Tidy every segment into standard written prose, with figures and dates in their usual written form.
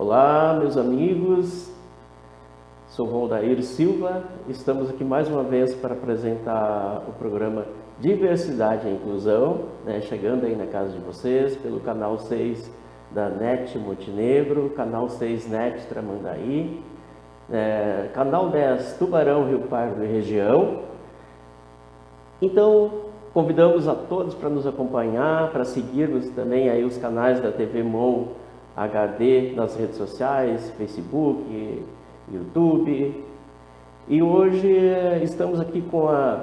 Olá, meus amigos, sou Valdair Silva, estamos aqui mais uma vez para apresentar o programa Diversidade e Inclusão, chegando aí na casa de vocês, pelo canal 6 da NET Montenegro, canal 6 NET Tramandaí, canal 10 Tubarão, Rio Pardo e região. Então, convidamos a todos para nos acompanhar, para seguirmos também aí os canais da TV Mon HD nas redes sociais, Facebook, YouTube. E hoje estamos aqui com a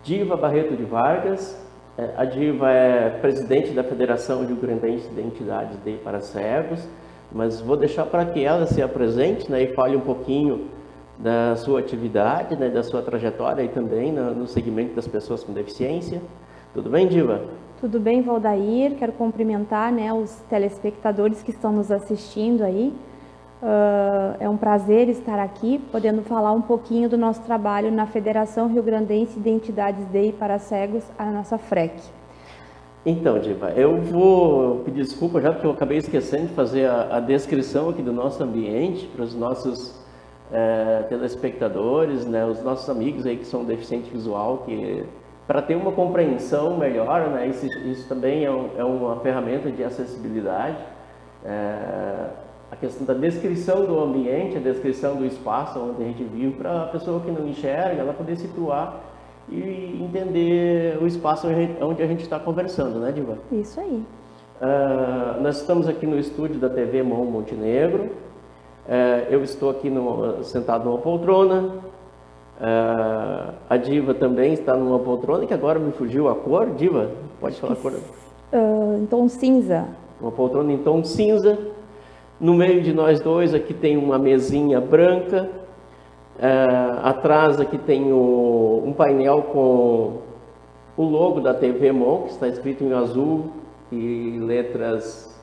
Diva Barreto de Vargas. A Diva é presidente da Federação Rio Grandense de Entidades de para Cegos, mas vou deixar para que ela se apresente, e fale um pouquinho da sua atividade, da sua trajetória e também no segmento das pessoas com deficiência. Tudo bem, Diva? Tudo bem, Valdair. Quero cumprimentar os telespectadores que estão nos assistindo aí. É um prazer estar aqui, podendo falar um pouquinho do nosso trabalho na Federação Rio Grandense de Entidades de e para Cegos, a nossa FREC. Então, Diva, eu vou pedir desculpa já porque eu acabei esquecendo de fazer a descrição aqui do nosso ambiente para os nossos telespectadores, os nossos amigos aí que são deficientes visual, que para ter uma compreensão melhor, isso também é uma ferramenta de acessibilidade. A questão da descrição do ambiente, a descrição do espaço onde a gente vive, para a pessoa que não enxerga, ela poder situar e entender o espaço onde a gente está conversando, né, Diva? Isso aí. Nós estamos aqui no estúdio da TV Mon Montenegro. Eu estou aqui sentado numa poltrona. A Diva também está numa poltrona, que agora me fugiu a cor. Diva, pode falar a cor? Em tom cinza. Uma poltrona em tom cinza. No meio de nós dois aqui tem uma mesinha branca. Atrás aqui tem um painel com o logo da TV Mon, que está escrito em azul e letras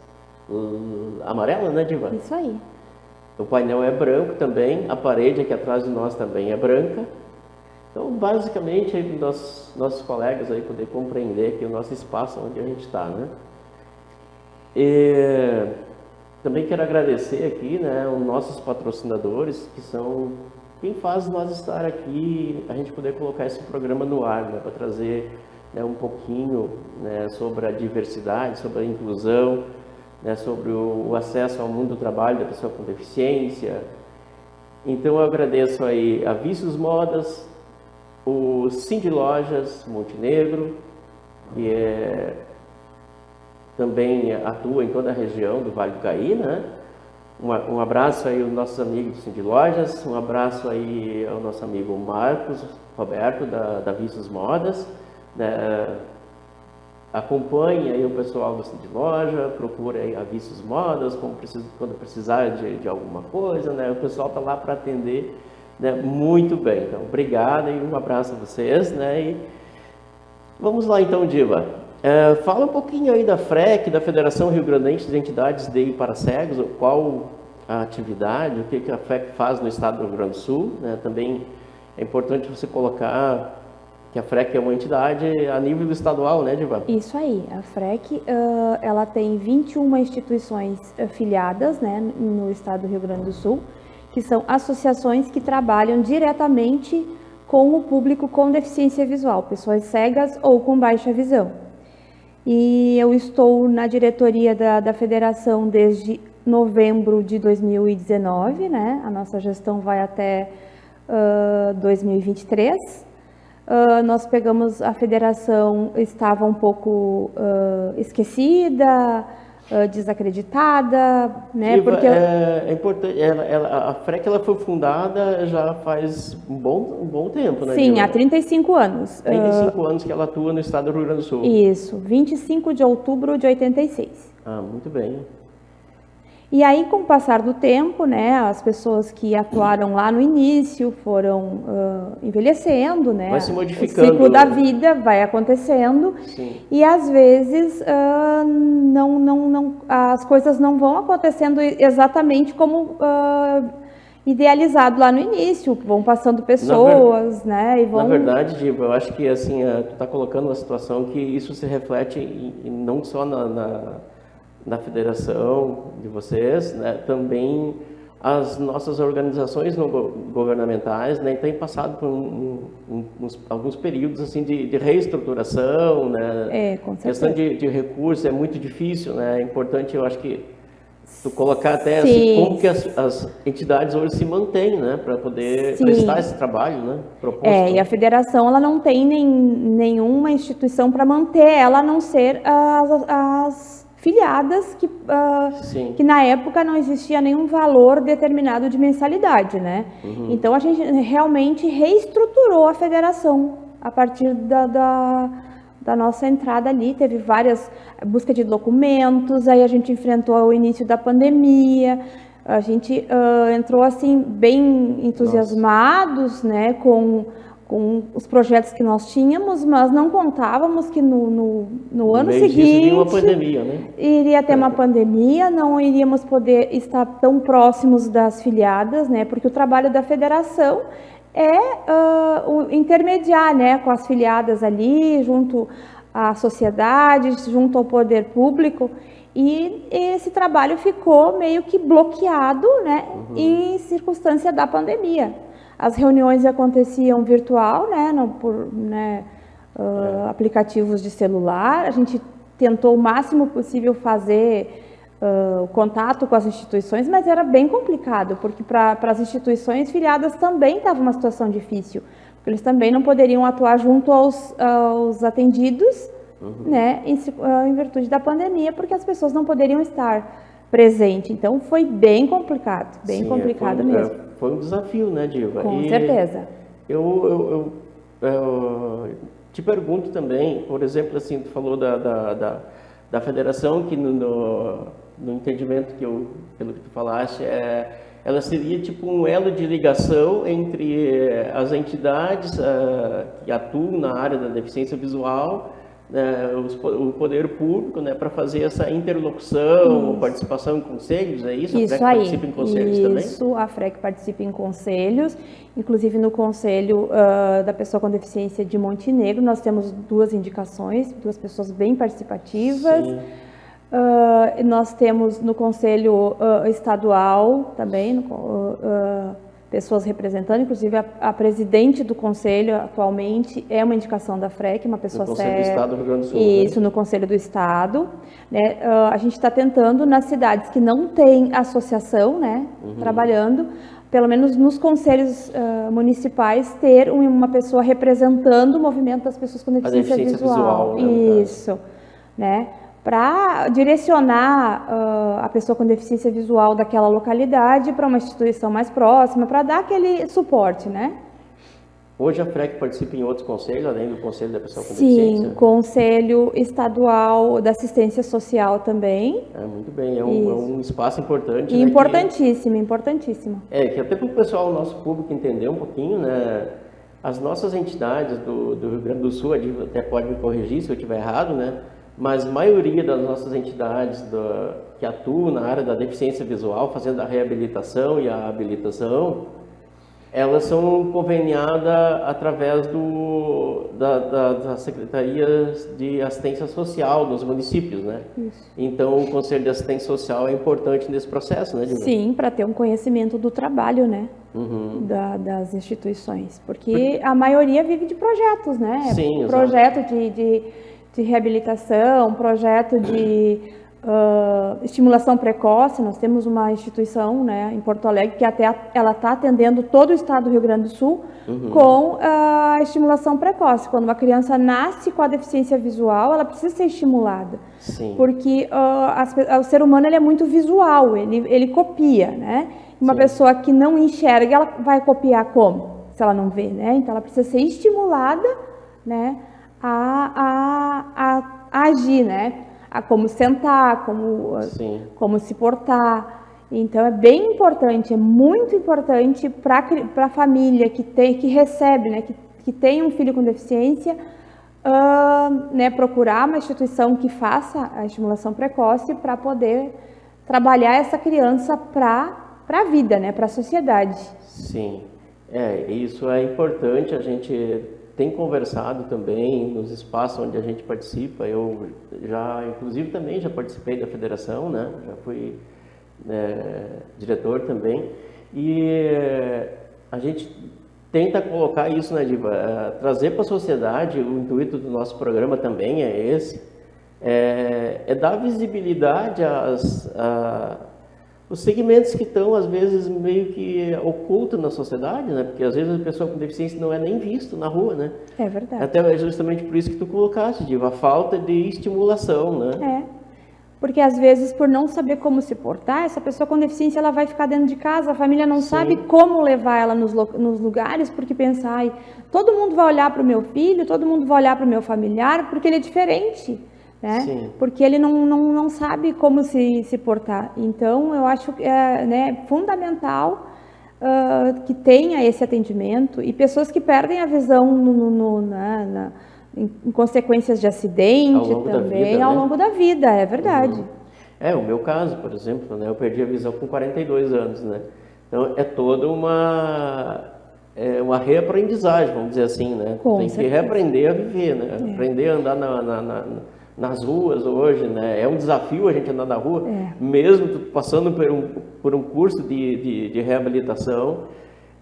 amarelas, né, Diva? Isso aí. O painel é branco também, a parede aqui atrás de nós também é branca. Então, basicamente, aí nossos colegas aí poder compreender aqui o nosso espaço onde a gente está, né? E também quero agradecer aqui, os nossos patrocinadores, que são quem faz nós estar aqui, a gente poder colocar esse programa no ar, para trazer um pouquinho sobre a diversidade, sobre a inclusão, sobre o acesso ao mundo do trabalho da pessoa com deficiência. Então eu agradeço aí a Vícios Modas, o Cindy Lojas Montenegro, que também atua em toda a região do Vale do Caí, Um abraço aí aos nossos amigos do Cindy Lojas, um abraço aí ao nosso amigo Marcos Roberto da Vícios Modas. Acompanhe aí o pessoal do Cindy Loja, procure aí a Vícios Modas quando precisar de alguma coisa, O pessoal está lá para atender, muito bem. Então, obrigado e um abraço a vocês, E vamos lá então, Diva. Fala um pouquinho aí da FREC, da Federação Rio Grandense de Entidades de e para Cegos, qual a atividade, o que a FREC faz no estado do Rio Grande do Sul, Também é importante você colocar que a FREC é uma entidade a nível estadual, né, Diva? Isso aí. A FREC, ela tem 21 instituições filiadas, no estado do Rio Grande do Sul, que são associações que trabalham diretamente com o público com deficiência visual, pessoas cegas ou com baixa visão. E eu estou na diretoria da federação desde novembro de 2019, A nossa gestão vai até 2023. Nós pegamos a federação, estava um pouco esquecida, desacreditada, Porque é importante. A FREC ela foi fundada já faz um bom tempo, né? Sim, há 35 anos. 35 anos que ela atua no estado do Rio Grande do Sul. Isso, 25 de outubro de 86. Muito bem. E aí, com o passar do tempo, as pessoas que atuaram lá no início foram envelhecendo, Vai se modificando. O ciclo da vida vai acontecendo. Sim. E às vezes as coisas não vão acontecendo exatamente como idealizado lá no início, vão passando pessoas, e vão... Na verdade, Diva, eu acho que assim, tu está colocando uma situação que isso se reflete não só na federação de vocês, né, também as nossas organizações governamentais, né, têm passado por alguns períodos assim de reestruturação, né? Com certeza. Questão de recursos é muito difícil, né? É importante, eu acho que tu colocar até assim, como que as entidades hoje se mantêm, né, para poder prestar esse trabalho, né, proposto. E a federação ela não tem nenhuma instituição para manter ela, a não ser as filiadas que na época não existia nenhum valor determinado de mensalidade, né? Então a gente realmente reestruturou a federação a partir da nossa entrada ali. Teve várias busca de documentos, aí a gente enfrentou o início da pandemia, a gente entrou assim bem entusiasmados, né, com os projetos que nós tínhamos, mas não contávamos que no ano seguinte uma pandemia, né? Iria ter uma pandemia, não iríamos poder estar tão próximos das filiadas, né, porque o trabalho da federação é intermediar, né, com as filiadas ali, junto à sociedade, junto ao poder público, e esse trabalho ficou meio que bloqueado, né, em circunstância da pandemia. As reuniões aconteciam virtual, né, por aplicativos de celular. A gente tentou o máximo possível fazer o contato com as instituições, mas era bem complicado, porque para as instituições filiadas também estava uma situação difícil, porque eles também não poderiam atuar junto aos atendidos, né, em virtude da pandemia, porque as pessoas não poderiam estar presentes. Então foi bem complicado, complicado mesmo. Foi um desafio, né, Dilva? Com certeza. Eu te pergunto também, por exemplo, assim, tu falou da federação, que no entendimento pelo que tu falaste, ela seria tipo um elo de ligação entre as entidades que atuam na área da deficiência visual, né, o poder público, né, para fazer essa interlocução, participação em conselhos, é isso? Isso a FREC participa em conselhos também? Isso, a FREC participa em conselhos, inclusive no conselho da pessoa com deficiência de Montenegro, nós temos 2 indicações, 2 pessoas bem participativas. Nós temos no conselho estadual também, pessoas representando, inclusive a presidente do conselho atualmente é uma indicação da FREC, uma pessoa séria. No Conselho do Estado do Rio Grande do Sul. Isso, no Conselho do Estado. Né? A gente está tentando, nas cidades que não tem associação, né, trabalhando, pelo menos nos conselhos municipais, ter uma pessoa representando o movimento das pessoas com deficiência visual. Né, isso, né? Para direcionar a pessoa com deficiência visual daquela localidade para uma instituição mais próxima, para dar aquele suporte, né? Hoje a FREC participa em outros conselhos, além do Conselho da Pessoa com Deficiência? Sim, Conselho Estadual da Assistência Social também. Muito bem, é um espaço importante. E importantíssimo, importantíssimo. Que até para o pessoal, o nosso público entender um pouquinho, né? As nossas entidades do Rio Grande do Sul, até pode me corrigir se eu estiver errado, né? Mas a maioria das nossas entidades que atuam na área da deficiência visual, fazendo a reabilitação e a habilitação, elas são conveniadas através das secretarias de assistência social dos municípios, né? Isso. Então, o Conselho de Assistência Social é importante nesse processo, né, Dilma? Sim, para ter um conhecimento do trabalho, né? Das instituições, porque a maioria vive de projetos, né? Sim, projeto de reabilitação, projeto de estimulação precoce. Nós temos uma instituição, né, em Porto Alegre, que até ela está atendendo todo o estado do Rio Grande do Sul com a estimulação precoce. Quando uma criança nasce com a deficiência visual, ela precisa ser estimulada. Sim. Porque o ser humano ele é muito visual, ele copia, né? Uma pessoa que não enxerga, ela vai copiar como? Se ela não vê, né? Então ela precisa ser estimulada, né, a agir, né? A como sentar, como se portar. Então é bem importante, é muito importante para a família que recebe, né, que tem um filho com deficiência, né, procurar uma instituição que faça a estimulação precoce para poder trabalhar essa criança para a vida, né, para a sociedade. Sim, isso é importante a gente tem conversado também nos espaços onde a gente participa. Eu inclusive também já participei da federação, né? Já fui diretor também. E a gente tenta colocar isso, né, Diva? Trazer para a sociedade, o intuito do nosso programa também é esse, dar visibilidade os segmentos que estão, às vezes, meio que ocultos na sociedade, né? Porque, às vezes, a pessoa com deficiência não é nem visto na rua, né? É verdade. Até é justamente por isso que tu colocaste, Diva, a falta de estimulação, né? Porque, às vezes, por não saber como se portar, essa pessoa com deficiência, ela vai ficar dentro de casa, a família não sabe como levar ela nos lugares, porque pensa, ai, todo mundo vai olhar para o meu filho, todo mundo vai olhar para o meu familiar, porque ele é diferente. Né? Porque ele não sabe como se portar. Então, eu acho que é fundamental que tenha esse atendimento, e pessoas que perdem a visão em consequências de acidente também, ao longo da vida, é verdade. O meu caso, por exemplo, né, eu perdi a visão com 42 anos, né? Então, é toda uma reaprendizagem, vamos dizer assim, né? Tem que reaprender a viver, né? Aprender a andar nas ruas hoje, né? É um desafio a gente andar na rua, mesmo passando por um curso de reabilitação,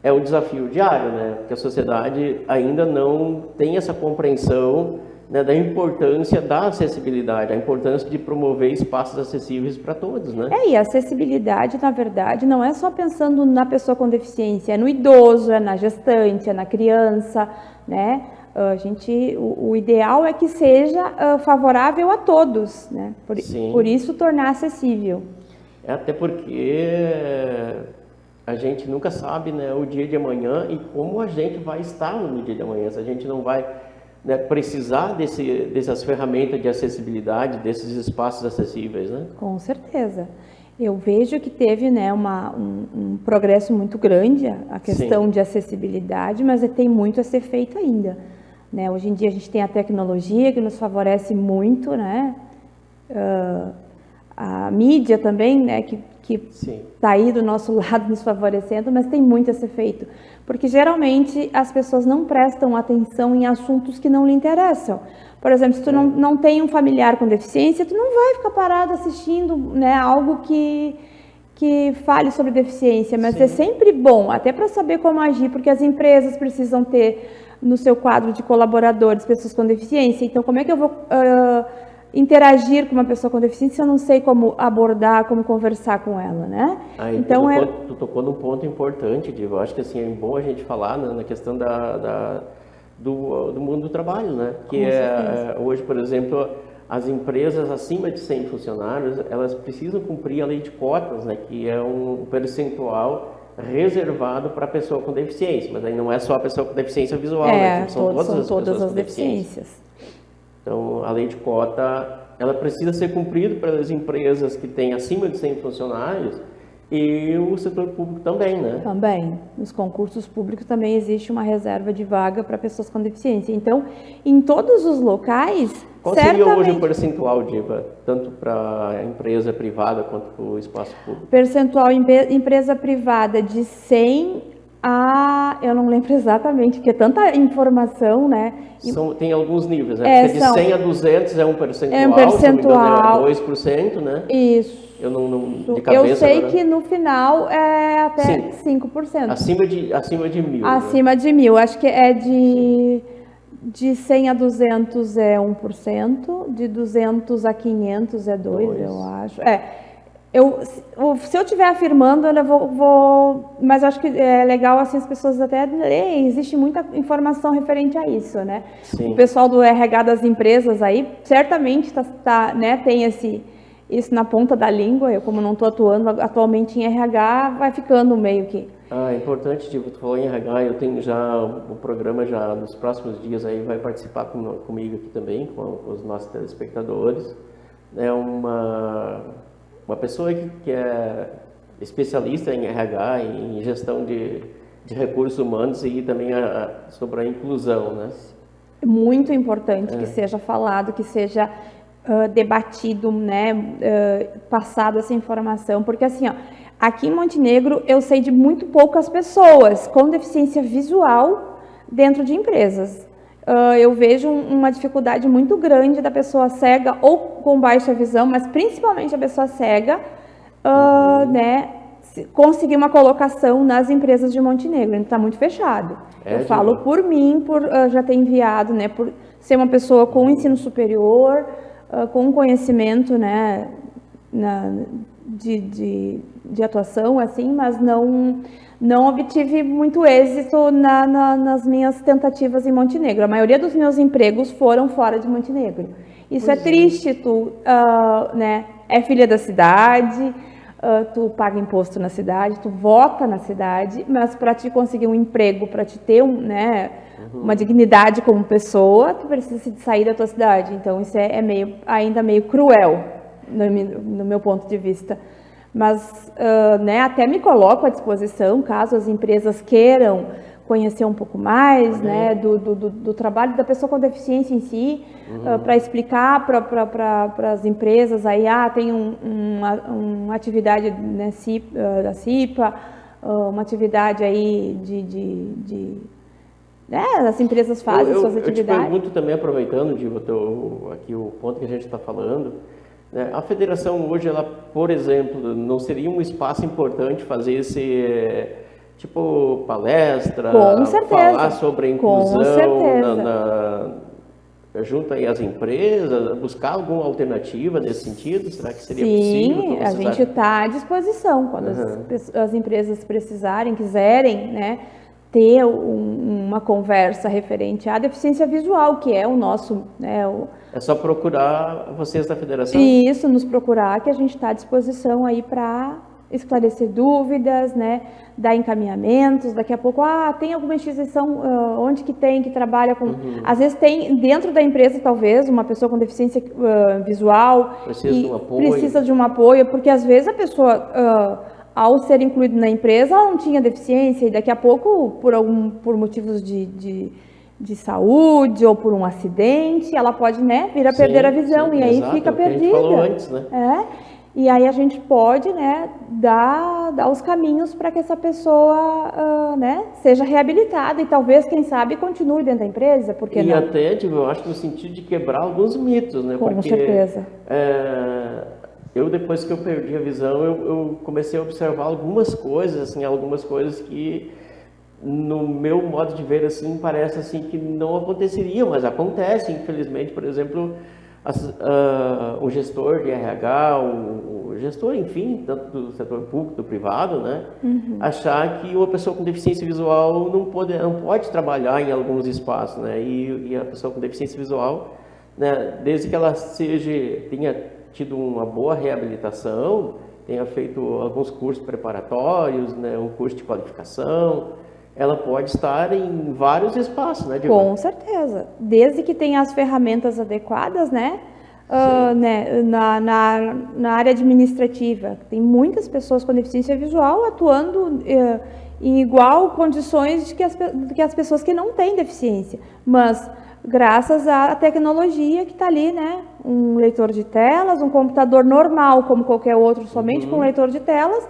é um desafio diário, né? Porque a sociedade ainda não tem essa compreensão, né, da importância da acessibilidade, a importância de promover espaços acessíveis para todos, né? E a acessibilidade, na verdade, não é só pensando na pessoa com deficiência, é no idoso, é na gestante, é na criança, né? O ideal é que seja favorável a todos, né? Por isso tornar acessível. Até porque a gente nunca sabe, né, o dia de amanhã e como a gente vai estar no dia de amanhã. Se a gente não vai, né, precisar dessas ferramentas de acessibilidade, desses espaços acessíveis, né? Com certeza. Eu vejo que teve, né, um progresso muito grande a questão de acessibilidade, mas tem muito a ser feito ainda. Né? Hoje em dia a gente tem a tecnologia que nos favorece muito, né? A mídia também, né, que está aí do nosso lado nos favorecendo, mas tem muito a ser feito. Porque geralmente as pessoas não prestam atenção em assuntos que não lhe interessam. Por exemplo, se tu não tem um familiar com deficiência, tu não vai ficar parado assistindo, né, algo que fale sobre deficiência, mas é sempre bom, até para saber como agir, porque as empresas precisam ter no seu quadro de colaboradores pessoas com deficiência. Então, como é que eu vou interagir com uma pessoa com deficiência se eu não sei como abordar, como conversar com ela, né? Então, tu tocou num ponto importante, Diva. Eu acho que assim, é bom a gente falar, né, na questão do mundo do trabalho, né? Que hoje, por exemplo, as empresas acima de 100 funcionários, elas precisam cumprir a lei de cotas, né? Que é um percentual reservado para a pessoa com deficiência, mas aí não é só a pessoa com deficiência visual, né? São todas as deficiências. Então, a lei de cota, ela precisa ser cumprida pelas empresas que têm acima de 100 funcionários e o setor público também, né? Também. Nos concursos públicos também existe uma reserva de vaga para pessoas com deficiência. Então, em todos os locais, qual seria hoje o percentual, Diva, tanto para a empresa privada quanto para o espaço público? Percentual empresa privada de 100 a... eu não lembro exatamente, porque é tanta informação, né? Tem alguns níveis, né? Porque de 100 a 200 é um percentual, se não me engano, é 2%, né? Isso. De cabeça, eu sei que no final é até 5%. Acima de 1.000. Acima de 1.000. Acho que é de 100 a 200 é 1%, de 200 a 500 é 2%, eu acho. Se eu estiver afirmando, eu vou... Mas eu acho que é legal assim, as pessoas até lerem, existe muita informação referente a isso, né? O pessoal do RH das empresas aí, certamente né, tem isso na ponta da língua. Eu, como não estou atuando atualmente em RH, vai ficando meio que... É importante, tipo, tu falou em RH, eu tenho já o programa, já nos próximos dias aí vai participar comigo aqui também, com os nossos telespectadores. É uma pessoa que é especialista em RH, em gestão de recursos humanos e também sobre a inclusão, né? É muito importante que seja falado, que seja debatido, né, passado essa informação, porque assim, aqui em Montenegro eu sei de muito poucas pessoas com deficiência visual dentro de empresas. eu vejo uma dificuldade muito grande da pessoa cega ou com baixa visão, mas principalmente a pessoa cega, né, conseguir uma colocação nas empresas de Montenegro. Está muito fechado. Eu falo por mim, já ter enviado, né, por ser uma pessoa com ensino superior, com conhecimento, né, de atuação, assim, mas não obtive muito êxito nas minhas tentativas em Montenegro. A maioria dos meus empregos foram fora de Montenegro. Isso é triste, né, é filha da cidade, tu paga imposto na cidade, tu vota na cidade, mas para te conseguir um emprego, para te ter né, uma dignidade como pessoa, tu precisa sair da tua cidade. Então isso é ainda meio cruel, no meu ponto de vista. Mas né, até me coloco à disposição, caso as empresas queiram conhecer um pouco mais, né, do trabalho da pessoa com deficiência em si, para explicar para as empresas, aí, tem uma atividade, né, da CIPA, uma atividade aí né, as empresas fazem suas atividades. Eu te pergunto também, aproveitando, Diva, aqui o ponto que a gente está falando, né, a federação hoje, ela, por exemplo, não seria um espaço importante fazer esse... tipo palestra, falar sobre a inclusão junto aí às empresas, buscar alguma alternativa nesse sentido? Será que seria possível? Sim, a gente está à disposição. Quando as empresas precisarem, quiserem, né, ter uma conversa referente à deficiência visual, que é o nosso... né, é só procurar vocês da federação? Isso, nos procurar, que a gente está à disposição aí para esclarecer dúvidas, né, dar encaminhamentos. Daqui a pouco, tem alguma instituição onde que trabalha com... Às vezes tem dentro da empresa, talvez, uma pessoa com deficiência visual precisa de um apoio, porque às vezes a pessoa, ao ser incluída na empresa, ela não tinha deficiência, e daqui a pouco, por motivos de saúde ou por um acidente, ela pode, né, vir a perder a visão, e aí fica perdida. A gente falou antes, né? E aí a gente pode, né, dar os caminhos para que essa pessoa, né, seja reabilitada e talvez, quem sabe, continue dentro da empresa, porque não? E até, eu acho, no sentido de quebrar alguns mitos, né? Com certeza. Eu, depois que eu perdi a visão, eu comecei a observar algumas coisas que, no meu modo de ver, assim, parece assim que não aconteceriam, mas acontece, infelizmente. Por exemplo, o gestor de RH, o gestor, enfim, tanto do setor público, do privado, né, achar que uma pessoa com deficiência visual não pode trabalhar em alguns espaços, né, e a pessoa com deficiência visual, né, desde que ela tenha tido uma boa reabilitação, tenha feito alguns cursos preparatórios, né, um curso de qualificação, ela pode estar em vários espaços, né, Diva? Com certeza. Desde que tenha as ferramentas adequadas, né? Né, na área administrativa. Tem muitas pessoas com deficiência visual atuando em igual condições que as pessoas que não têm deficiência. Mas, graças à tecnologia que está ali, né? Um leitor de telas, um computador normal, como qualquer outro, somente com leitor de telas,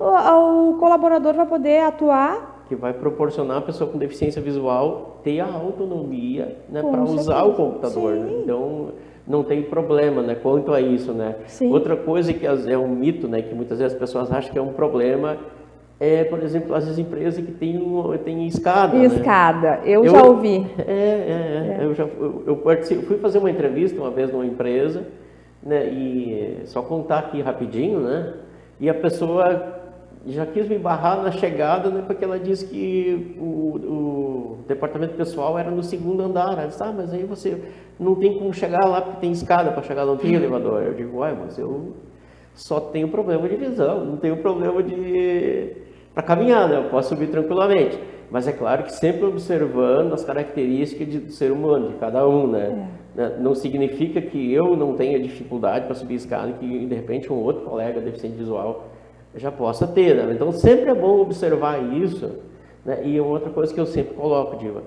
o colaborador vai poder atuar, que vai proporcionar a pessoa com deficiência visual ter a autonomia, né, para usar o computador. Né? Então, não tem problema, né, quanto a isso. Né? Outra coisa que é um mito, né, que muitas vezes as pessoas acham que é um problema, por exemplo, as empresas que têm escada. Escada, né? eu já ouvi. Eu fui fazer uma entrevista uma vez numa empresa, né, e só contar aqui rapidinho, né, e a pessoa já quis me barrar na chegada, né, porque ela disse que o departamento pessoal era no segundo andar. Ela disse, mas aí você não tem como chegar lá porque tem escada para chegar, não tem elevador. Eu digo, mas eu só tenho problema de visão, não tenho problema para caminhar, né? Eu posso subir tranquilamente. Mas é claro que sempre observando as características do ser humano, de cada um, né? Não significa que eu não tenha dificuldade para subir escada, que de repente um outro colega deficiente visual já possa ter, né? Então sempre é bom observar isso, né? E outra coisa que eu sempre coloco, Diva,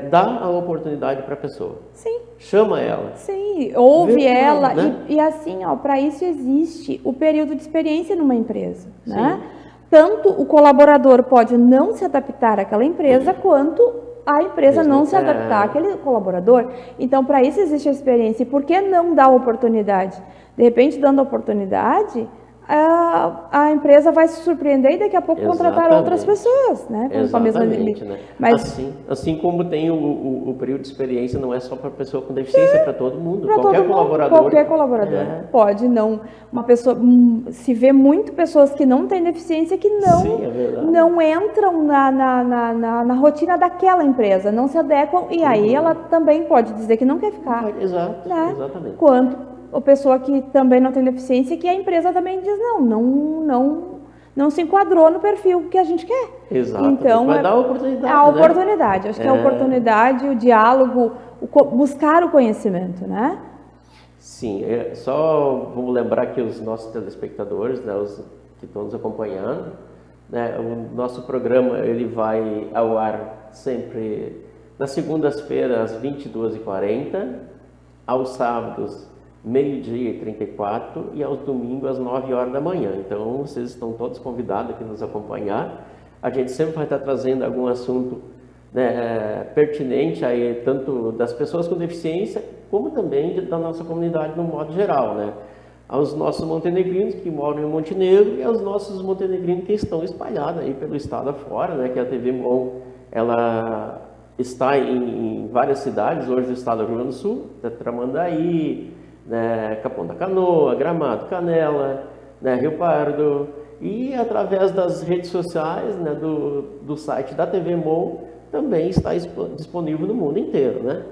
dá a oportunidade para a pessoa. Sim. Chama ela. Sim, ouve ela, né? E assim, para isso existe o período de experiência numa empresa, né? Tanto o colaborador pode não se adaptar àquela empresa, quanto a empresa Mesmo, não se adaptar àquele colaborador. Então, para isso existe a experiência. E por que não dar oportunidade? De repente, dando oportunidade, a empresa vai se surpreender e daqui a pouco contratar outras pessoas, né? Com a mesma Exatamente, né? Mas assim como tem o período de experiência, não é só para pessoa com deficiência, é para todo mundo. Qualquer colaborador pode não. Uma pessoa, se vê muito pessoas que não têm deficiência que não entram na rotina daquela empresa, não se adequam e aí ela também pode dizer que não quer ficar. Exato, né? Exatamente. Quanto a pessoa que também não tem deficiência, que a empresa também diz não se enquadrou no perfil que a gente quer. Exatamente. Então, vai dar a oportunidade. A oportunidade, acho que a oportunidade, o diálogo, buscar o conhecimento, né? Sim, só vamos lembrar que os nossos telespectadores, né, os que estão nos acompanhando, né, o nosso programa ele vai ao ar sempre nas segundas-feiras às 22h40, aos sábados 12h34 e aos domingos às 9h da manhã. Então vocês estão todos convidados aqui a nos acompanhar. A gente sempre vai estar trazendo algum assunto, né, pertinente aí, tanto das pessoas com deficiência, como também da nossa comunidade no modo geral, né? Aos nossos montenegrinos que moram em Montenegro e aos nossos montenegrinos que estão espalhados aí pelo estado afora, né? Que a TV MON, ela está em várias cidades hoje do estado do Rio Grande do Sul, Tramandaí, né, Capão da Canoa, Gramado, Canela, né, Rio Pardo, e através das redes sociais, né, do site da TV MON, também está disponível no mundo inteiro, né?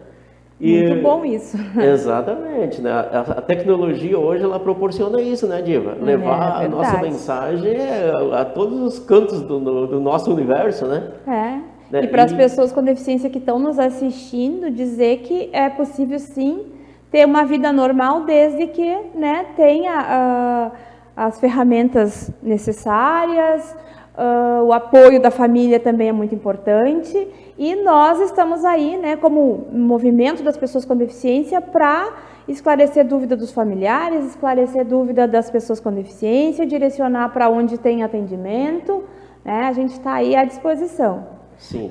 Muito bom isso. Exatamente, né? A tecnologia hoje ela proporciona isso, né, Diva? Levar a nossa mensagem a todos os cantos do nosso universo, né? E para as pessoas com deficiência que estão nos assistindo, dizer que é possível sim ter uma vida normal desde que, né, tenha as ferramentas necessárias, o apoio da família também é muito importante e nós estamos aí, né, como movimento das pessoas com deficiência para esclarecer dúvida dos familiares, esclarecer dúvida das pessoas com deficiência, direcionar para onde tem atendimento, né, a gente está aí à disposição. Sim,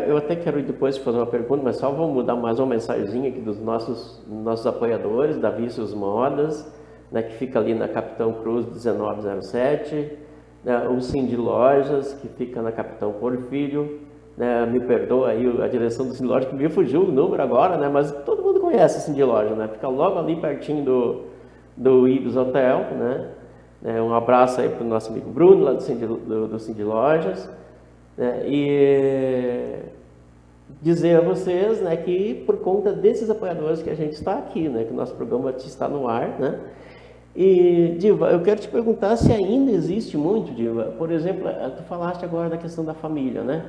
eu até quero depois fazer uma pergunta, mas só vamos mudar mais uma mensagenzinha aqui dos nossos apoiadores, da Vícios Modas, né, que fica ali na Capitão Cruz 1907, né, o Cindy Lojas, que fica na Capitão Porfírio, né, me perdoa aí a direção do Cindy Lojas, que me fugiu o número agora, né, mas todo mundo conhece o Cindy Lojas, né, fica logo ali pertinho do Ibis Hotel, né, um abraço aí para o nosso amigo Bruno, lá do Cindy Lojas. E dizer a vocês, né, que por conta desses apoiadores que a gente está aqui, né, que o nosso programa está no ar, né, e Diva, eu quero te perguntar se ainda existe muito, Diva, por exemplo, tu falaste agora da questão da família, né,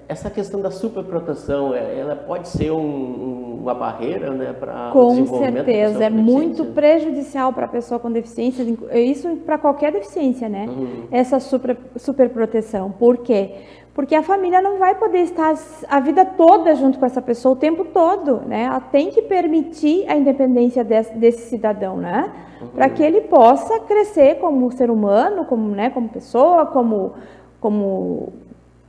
essa questão da superproteção, ela pode ser uma barreira, né, para o desenvolvimento da pessoa com deficiência? Com certeza, é muito prejudicial para a pessoa com deficiência, isso para qualquer deficiência, né? Essa superproteção. Por quê? Porque a família não vai poder estar a vida toda junto com essa pessoa, o tempo todo, né? Ela tem que permitir a independência desse cidadão, né? Para que ele possa crescer como ser humano, como pessoa,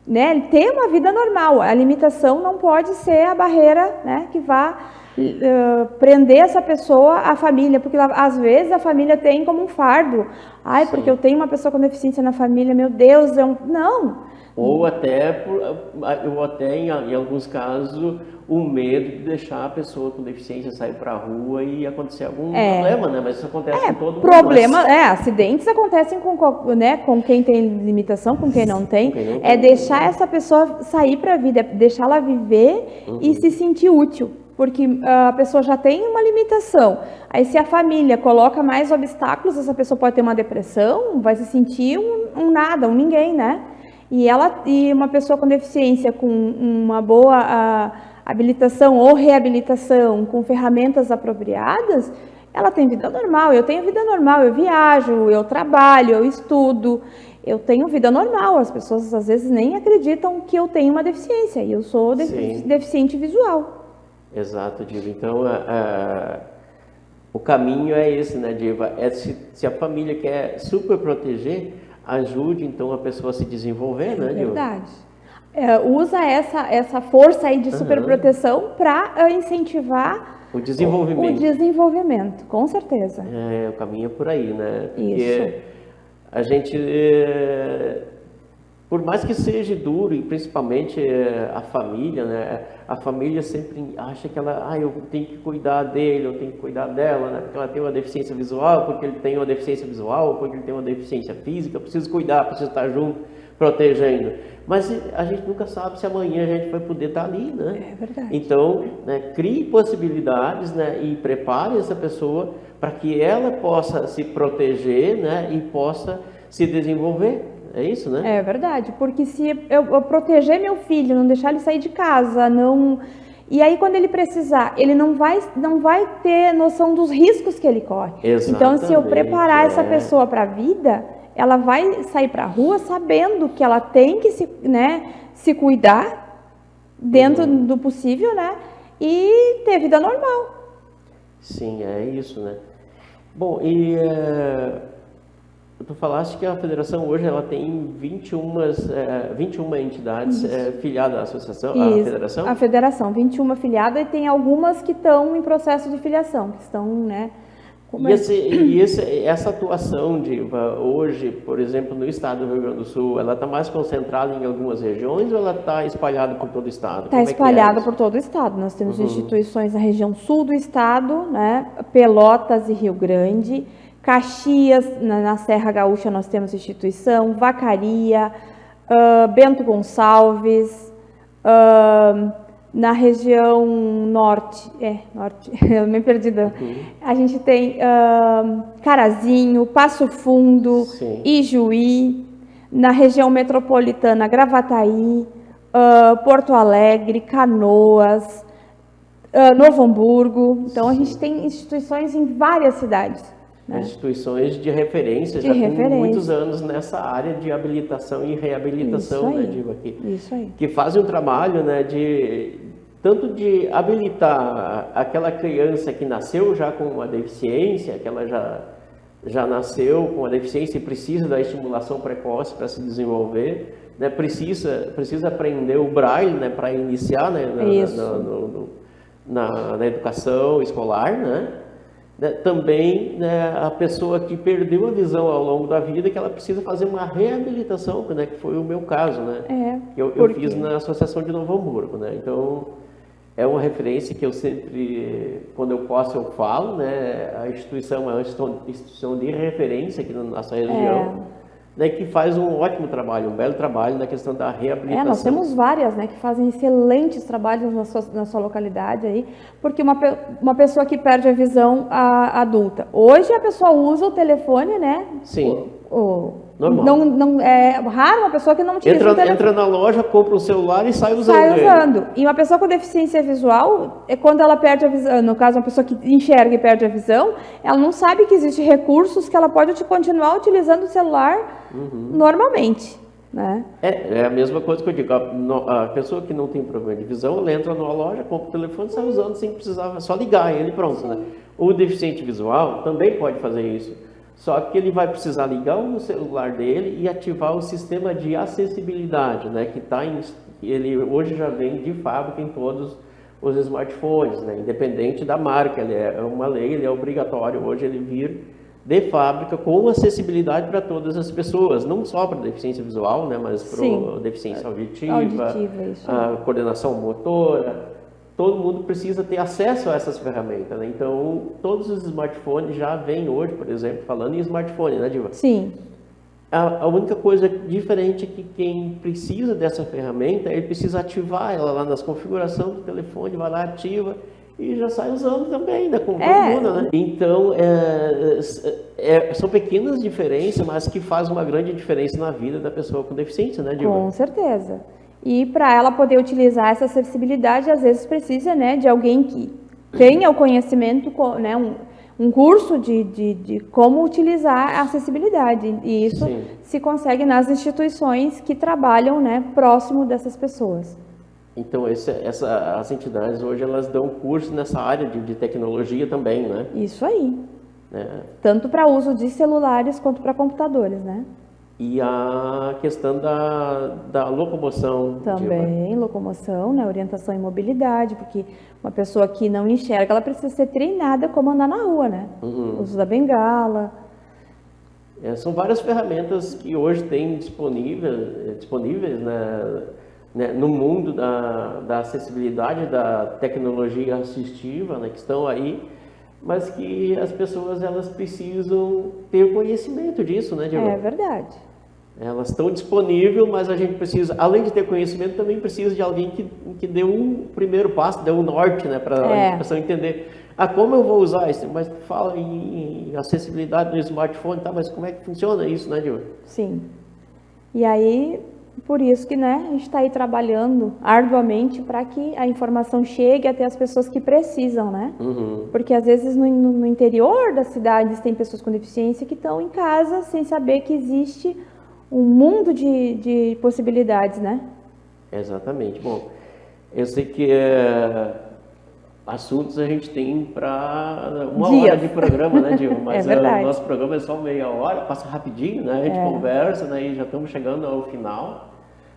né, ter uma vida normal. A limitação não pode ser a barreira, né, que vá prender essa pessoa à família, porque às vezes a família tem como um fardo. Porque eu tenho uma pessoa com deficiência na família, meu Deus, não. Ou até em alguns casos, o medo de deixar a pessoa com deficiência sair para a rua e acontecer algum problema, né? Mas isso acontece com todo mundo. Acidentes acontecem com quem tem limitação, com quem não tem. Deixar essa pessoa sair para a vida, deixá-la viver e se sentir útil. Porque a pessoa já tem uma limitação. Aí se a família coloca mais obstáculos, essa pessoa pode ter uma depressão, vai se sentir um nada, um ninguém, né? E uma pessoa com deficiência, com uma boa habilitação ou reabilitação, com ferramentas apropriadas, ela tem vida normal. Eu tenho vida normal, eu viajo, eu trabalho, eu estudo, eu tenho vida normal. As pessoas às vezes nem acreditam que eu tenho uma deficiência e eu sou deficiente visual. Exato, Diva. Então, o caminho é esse, né, Diva? Se a família quer super proteger, ajude então a pessoa a se desenvolver, né, Diva? Verdade. usa essa força aí de superproteção para incentivar o desenvolvimento. O desenvolvimento, com certeza. O caminho é por aí, né? Porque Isso. a gente, por mais que seja duro, e principalmente a família, né? A família sempre acha que eu tenho que cuidar dele, eu tenho que cuidar dela, né? Porque ela tem uma deficiência visual, porque ele tem uma deficiência visual, porque ele tem uma deficiência física, eu preciso cuidar, preciso estar junto, protegendo. Mas a gente nunca sabe se amanhã a gente vai poder estar ali, né? É verdade. Então, né, crie possibilidades, né, e prepare essa pessoa para que ela possa se proteger, né, e possa se desenvolver. É isso, né? É verdade, porque se eu proteger meu filho, não deixar ele sair de casa, não... E aí, quando ele precisar, ele não vai ter noção dos riscos que ele corre. Exatamente, então, se eu preparar essa pessoa para a vida, ela vai sair para a rua sabendo que ela tem que se cuidar dentro do possível, né? E ter vida normal. Sim, é isso, né? Bom, e tu falaste que a federação hoje ela tem 21 entidades filiadas à associação, à federação? A federação, 21 filiadas, e tem algumas que estão em processo de filiação, que estão, né? Essa atuação, Diva, hoje, por exemplo, no estado do Rio Grande do Sul, ela está mais concentrada em algumas regiões ou ela está espalhada por todo o estado? Está espalhada por todo o estado. Nós temos instituições na região sul do estado, né? Pelotas e Rio Grande, Caxias, na Serra Gaúcha nós temos instituição, Vacaria, Bento Gonçalves, na região norte, eu me perdi, a gente tem Carazinho, Passo Fundo, Sim. Ijuí, na região metropolitana Gravataí, Porto Alegre, Canoas, Novo Hamburgo. Então a gente tem instituições em várias cidades. Né? Instituições de referência, já com muitos anos nessa área de habilitação e reabilitação, né, Diva, Isso aí. Que fazem um trabalho, né, tanto de habilitar aquela criança que nasceu já com uma deficiência, que ela já nasceu com uma deficiência e precisa da estimulação precoce para se desenvolver, né, precisa aprender o braille, né, para iniciar, né, na educação escolar, né? Também, né, a pessoa que perdeu a visão ao longo da vida, que ela precisa fazer uma reabilitação, né, que foi o meu caso, né? Eu fiz na Associação de Novo Hamburgo, né? Então, é uma referência que eu sempre, quando eu posso, eu falo, né? A instituição é uma instituição de referência aqui na nossa região. Né, que faz um ótimo trabalho, um belo trabalho na questão da reabilitação. Nós temos várias, né, que fazem excelentes trabalhos na sua localidade aí, porque uma pessoa que perde a visão adulta, hoje a pessoa usa o telefone, né? Sim. Normal. Não é raro uma pessoa que não utiliza o telefone. Entra na loja, compra um celular e sai usando. E uma pessoa com deficiência visual, quando ela perde a visão, no caso uma pessoa que enxerga e perde a visão, ela não sabe que existem recursos que ela pode continuar utilizando o celular normalmente. Né? É a mesma coisa que eu digo, a pessoa que não tem problema de visão, ela entra numa loja, compra o telefone e sai usando sem precisar, só ligar ele pronto. Né? O deficiente visual também pode fazer isso. Só que ele vai precisar ligar o celular dele e ativar o sistema de acessibilidade, né? Que ele hoje já vem de fábrica em todos os smartphones, né? Independente da marca, ele é uma lei, ele é obrigatório hoje ele vir de fábrica com acessibilidade para todas as pessoas, não só para deficiência visual, né? Mas para deficiência auditiva, a coordenação motora. Todo mundo precisa ter acesso a essas ferramentas, né? Então, todos os smartphones já vêm hoje, por exemplo, falando em smartphone, né, Diva? Sim. A única coisa diferente é que quem precisa dessa ferramenta, ele precisa ativar ela lá nas configurações do telefone, vai lá, ativa e já sai usando também, né? Com todo mundo, né? Então, são pequenas diferenças, mas que fazem uma grande diferença na vida da pessoa com deficiência, né, Diva? Com certeza. E para ela poder utilizar essa acessibilidade, às vezes precisa, né, de alguém que tenha o conhecimento, né, um curso de como utilizar a acessibilidade. E isso se consegue nas instituições que trabalham, né, próximo dessas pessoas. Então, as entidades hoje, elas dão curso nessa área de tecnologia também, né? Isso aí. Tanto para uso de celulares quanto para computadores, né? E a questão da locomoção. Também, Diva. locomoção, né? Orientação e mobilidade, porque uma pessoa que não enxerga, ela precisa ser treinada como andar na rua, né? Uso da bengala. São várias ferramentas que hoje tem disponíveis né, no mundo da acessibilidade, da tecnologia assistiva, né, que estão aí, mas que as pessoas elas precisam ter conhecimento disso, né, Diva? É verdade. Elas estão disponíveis, mas a gente precisa, além de ter conhecimento, também precisa de alguém que dê um primeiro passo, dê um norte, né, para a pessoa entender. Como eu vou usar isso? Mas fala em acessibilidade no smartphone, tá? Mas como é que funciona isso, né, Dilma? Sim. E aí, por isso que, né, a gente está aí trabalhando arduamente para que a informação chegue até as pessoas que precisam, né? Porque às vezes no interior das cidades tem pessoas com deficiência que estão em casa sem saber que existe um mundo de possibilidades, né? Exatamente. Bom, eu sei que assuntos a gente tem para uma hora de programa, né, Dilma? Mas o nosso programa é só meia hora, passa rapidinho, né? A gente conversa, né? E já estamos chegando ao final.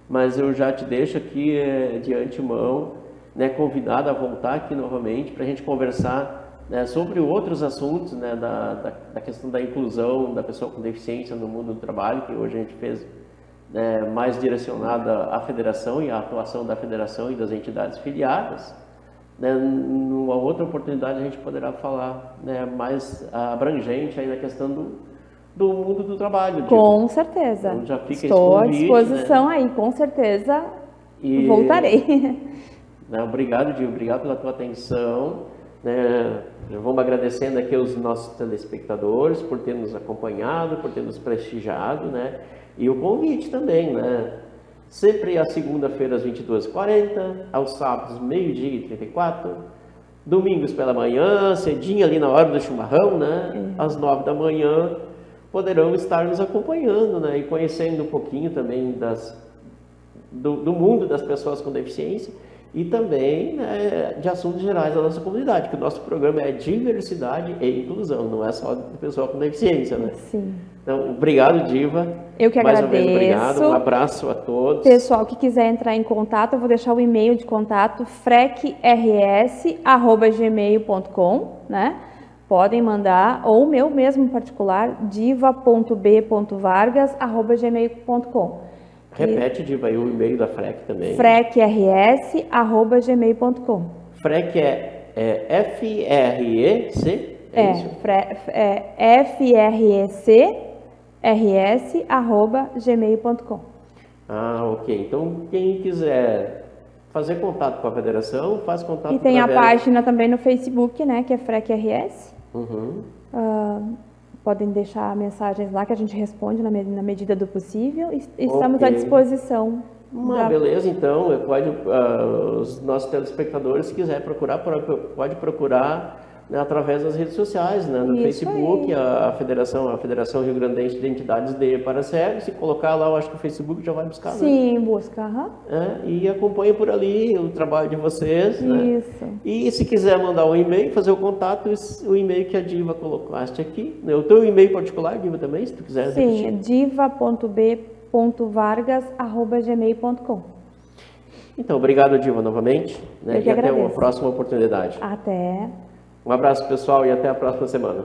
Mas eu já te deixo aqui de antemão, né, convidado a voltar aqui novamente para a gente conversar, né, sobre outros assuntos, né, da questão da inclusão da pessoa com deficiência no mundo do trabalho, que hoje a gente fez mais direcionada à federação e à atuação da federação e das entidades filiadas. Né, numa outra oportunidade a gente poderá falar, né, mais abrangente aí na questão do mundo do trabalho. Com certeza. Então, já fica Estou à convite, disposição, né? Aí, com certeza voltarei. Né, obrigado, Gil, obrigado pela tua atenção. Né, vamos agradecendo aqui aos nossos telespectadores por ter nos acompanhado, por ter nos prestigiado, né? E o convite também, né? Sempre às segunda-feira às 22h40, aos sábados meio-dia e 34, domingos pela manhã, cedinho ali na hora do chimarrão, né? Às 9 da manhã, poderão estar nos acompanhando, né? E conhecendo um pouquinho também do mundo das pessoas com deficiência e também, né, de assuntos gerais da nossa comunidade, que o nosso programa é diversidade e inclusão, não é só de pessoa com deficiência, né? Sim. Então, obrigado, Diva. Eu que agradeço. Mais uma vez, obrigado. Um abraço a todos. Pessoal que quiser entrar em contato, eu vou deixar o e-mail de contato, frecrs@gmail.com, né? Podem mandar, ou o meu mesmo particular, diva.b.vargas@gmail.com. Repete, Diva, aí o e-mail da FREC também. frecrs@gmail.com. FREC é F-R-E-C? FRECRS@gmail.com. Ok. Então, quem quiser fazer contato com a federação, faz contato com a E tem a página também no Facebook, né, que é FREC-RS. Podem deixar mensagens lá que a gente responde na medida do possível e estamos à disposição. Beleza, então, os nossos telespectadores, se quiser procurar, pode procurar, né, através das redes sociais, né, no Facebook, a Federação Rio Grandense de Entidades de para Cegos. Se colocar lá, eu acho que o Facebook já vai buscar, Sim, né? Busca. E acompanha por ali o trabalho de vocês. Isso. Né? E se quiser mandar um e-mail, fazer o contato, o e-mail que a Diva colocaste aqui. Né? O teu e-mail particular, Diva, também, se tu quiser. Sim, é diva.b.vargas@gmail.com. Então, obrigado, Diva, novamente. Né? E até uma próxima oportunidade. Até. Um abraço, pessoal, e até a próxima semana.